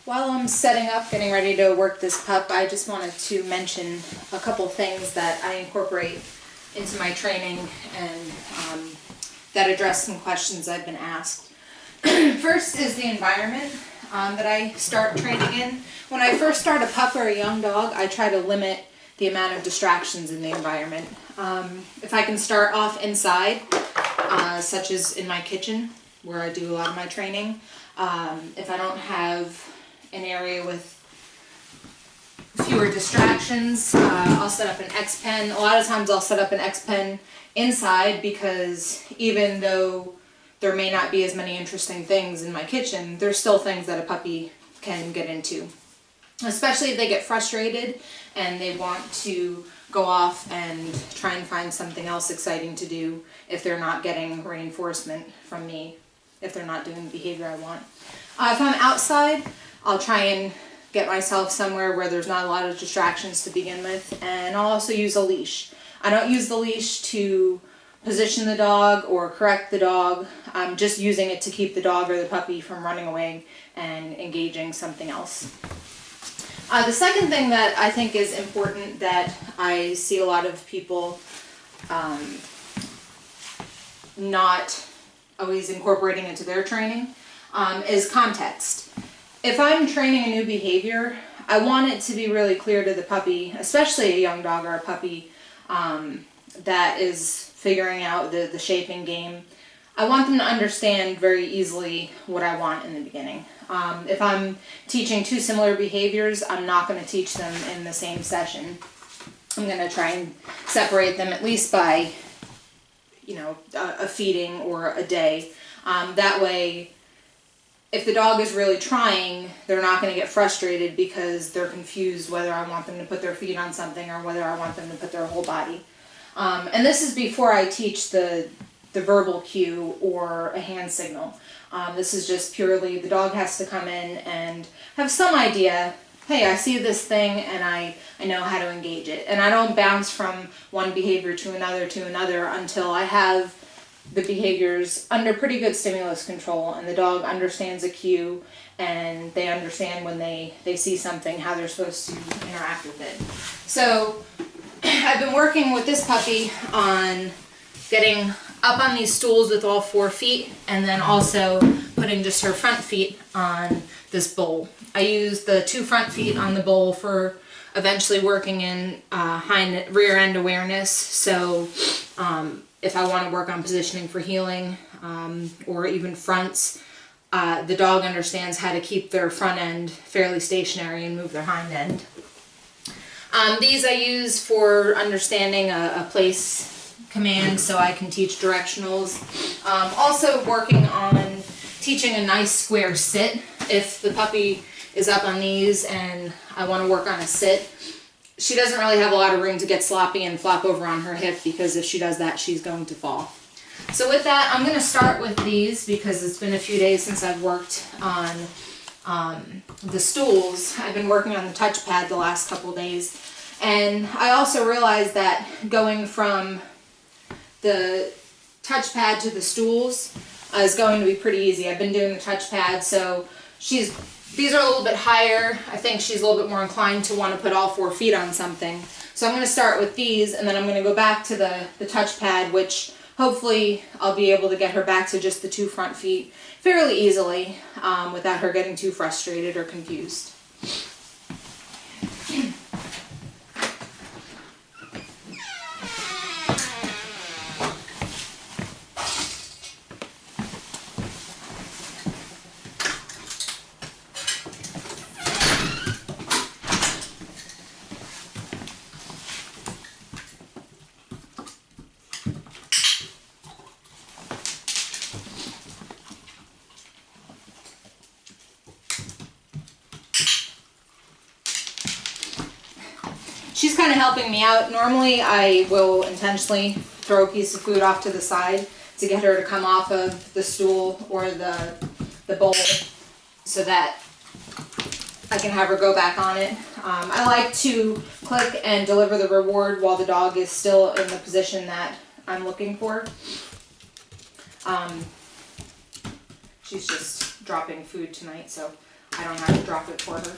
While I'm setting up, getting ready to work this pup, I just wanted to mention a couple things that I incorporate into my training and that address some questions I've been asked. First is the environment that I start training in. When I first start a pup or a young dog, I try to limit the amount of distractions in the environment. If I can start off inside, such as in my kitchen, where I do a lot of my training, if I don't have an area with fewer distractions, I'll set up an X-pen. A lot of times I'll set up an X-pen inside because even though there may not be as many interesting things in my kitchen, there's still things that a puppy can get into. Especially if they get frustrated and they want to go off and try and find something else exciting to do if they're not getting reinforcement from me, if they're not doing the behavior I want. If I'm outside, I'll try and get myself somewhere where there's not a lot of distractions to begin with, and I'll also use a leash. I don't use the leash to position the dog or correct the dog. I'm just using it to keep the dog or the puppy from running away and engaging something else. The second thing that I think is important that I see a lot of people not always incorporating into their training is context. If I'm training a new behavior, I want it to be really clear to the puppy, especially a young dog or a puppy that is figuring out the shaping game. I want them to understand very easily what I want in the beginning. If I'm teaching two similar behaviors, I'm not going to teach them in the same session. I'm going to try and separate them at least by, a feeding or a day. That way, if the dog is really trying, they're not going to get frustrated because they're confused whether I want them to put their feet on something or whether I want them to put their whole body. And this is before I teach the verbal cue or a hand signal. This is just purely the dog has to come in and have some idea, hey, I see this thing and I know how to engage it. And I don't bounce from one behavior to another until I have the behaviors under pretty good stimulus control and the dog understands a cue and they understand when they see something how they're supposed to interact with it. So I've been working with this puppy on getting up on these stools with all 4 feet and then also putting just her front feet on this bowl. I use the 2 front feet on the bowl for eventually working in rear end awareness. So if I want to work on positioning for healing or even fronts, the dog understands how to keep their front end fairly stationary and move their hind end. These I use for understanding a place command so I can teach directionals. Also working on teaching a nice square sit. If the puppy is up on these and I want to work on a sit, she doesn't really have a lot of room to get sloppy and flop over on her hip because if she does that, she's going to fall. So with that, I'm going to start with these because it's been a few days since I've worked on the stools. I've been working on the touchpad the last couple days. And I also realized that going from the touchpad to the stools is going to be pretty easy. I've been doing the touchpad, so these are a little bit higher. I think she's a little bit more inclined to want to put all 4 feet on something. So I'm going to start with these, and then I'm going to go back to the touchpad, which hopefully I'll be able to get her back to just the 2 front feet fairly easily without her getting too frustrated or confused. She's kind of helping me out. Normally I will intentionally throw a piece of food off to the side to get her to come off of the stool or the bowl so that I can have her go back on it. I like to click and deliver the reward while the dog is still in the position that I'm looking for. She's just dropping food tonight, so I don't have to drop it for her.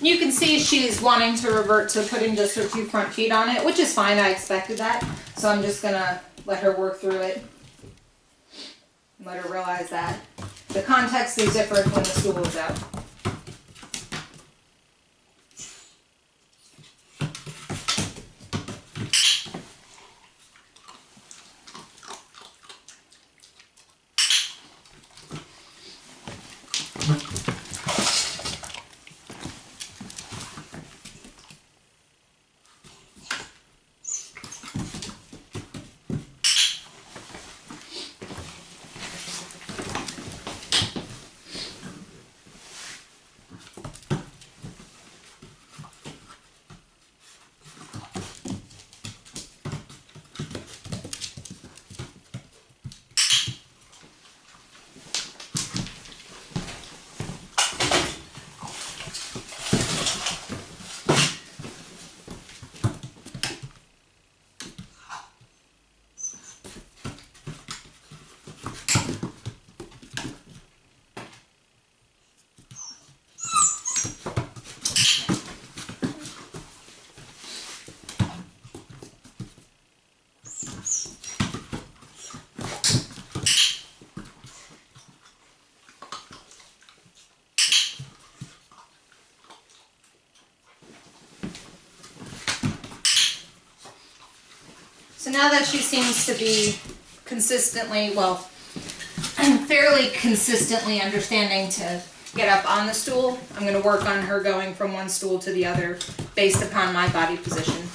You can see she's wanting to revert to putting just her 2 front feet on it, which is fine. I expected that. So I'm just going to let her work through it. Let her realize that the context is different when the stool is out. So now that she seems to be consistently, well, fairly consistently understanding to get up on the stool, I'm going to work on her going from one stool to the other based upon my body position.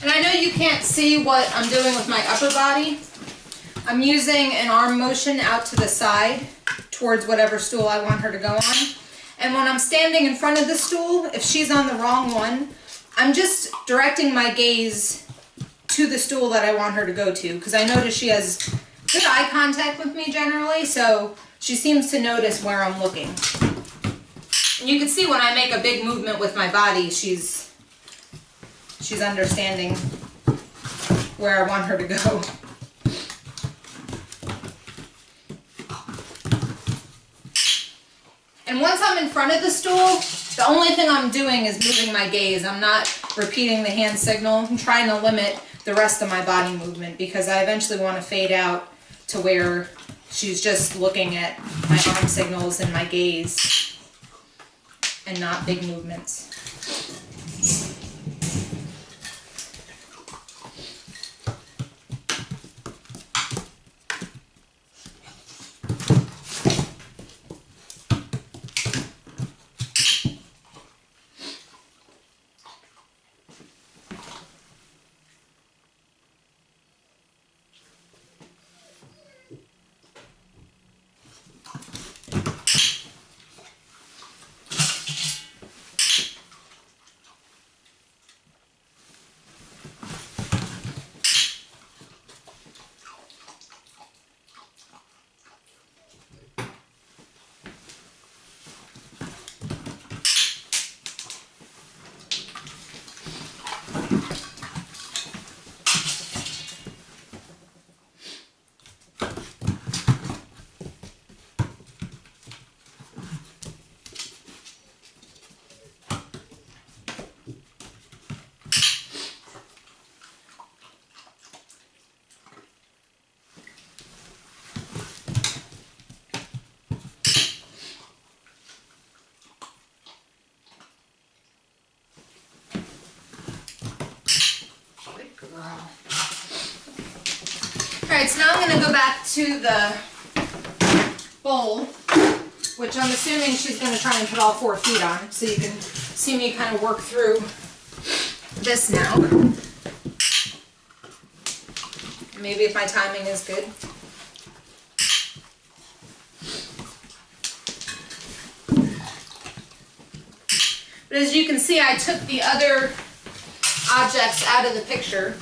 And I know you can't see what I'm doing with my upper body. I'm using an arm motion out to the side towards whatever stool I want her to go on. And when I'm standing in front of the stool, if she's on the wrong one, I'm just directing my gaze to the stool that I want her to go to, because I notice she has good eye contact with me generally, so she seems to notice where I'm looking. And you can see when I make a big movement with my body, she's understanding where I want her to go. And once I'm in front of the stool, the only thing I'm doing is moving my gaze. I'm not repeating the hand signal. I'm trying to limit the rest of my body movement because I eventually want to fade out to where she's just looking at my arm signals and my gaze and not big movements. overall. Alright, so now I'm going to go back to the bowl, which I'm assuming she's going to try and put all 4 feet on, so you can see me kind of work through this now. Maybe if my timing is good. But as you can see, I took the other objects out of the picture.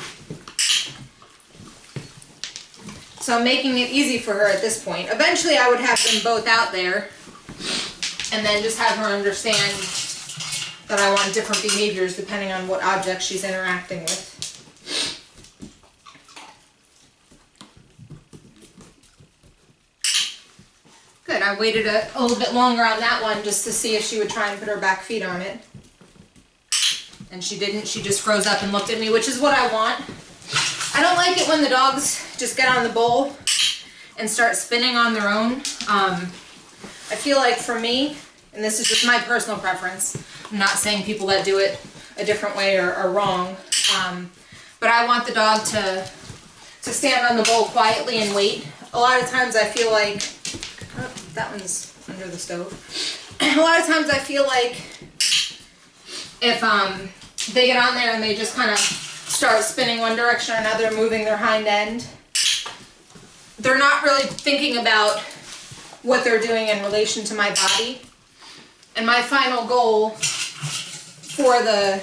So I'm making it easy for her at this point. Eventually I would have them both out there and then just have her understand that I want different behaviors depending on what object she's interacting with. Good, I waited a little bit longer on that one just to see if she would try and put her back feet on it. And she didn't, she just froze up and looked at me, which is what I want. I don't like it when the dogs just get on the bowl and start spinning on their own. I feel like for me, and this is just my personal preference, I'm not saying people that do it a different way are wrong, but I want the dog to stand on the bowl quietly and wait. A lot of times I feel like, oh, that one's under the stove. A lot of times I feel like if they get on there and they just kind of start spinning one direction or another, moving their hind end, they're not really thinking about what they're doing in relation to my body. And my final goal for the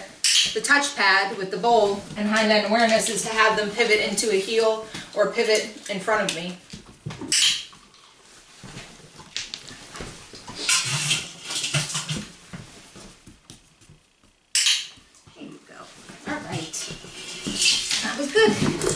touchpad with the bowl and hind end awareness is to have them pivot into a heel or pivot in front of me. There you go. All right. That was good.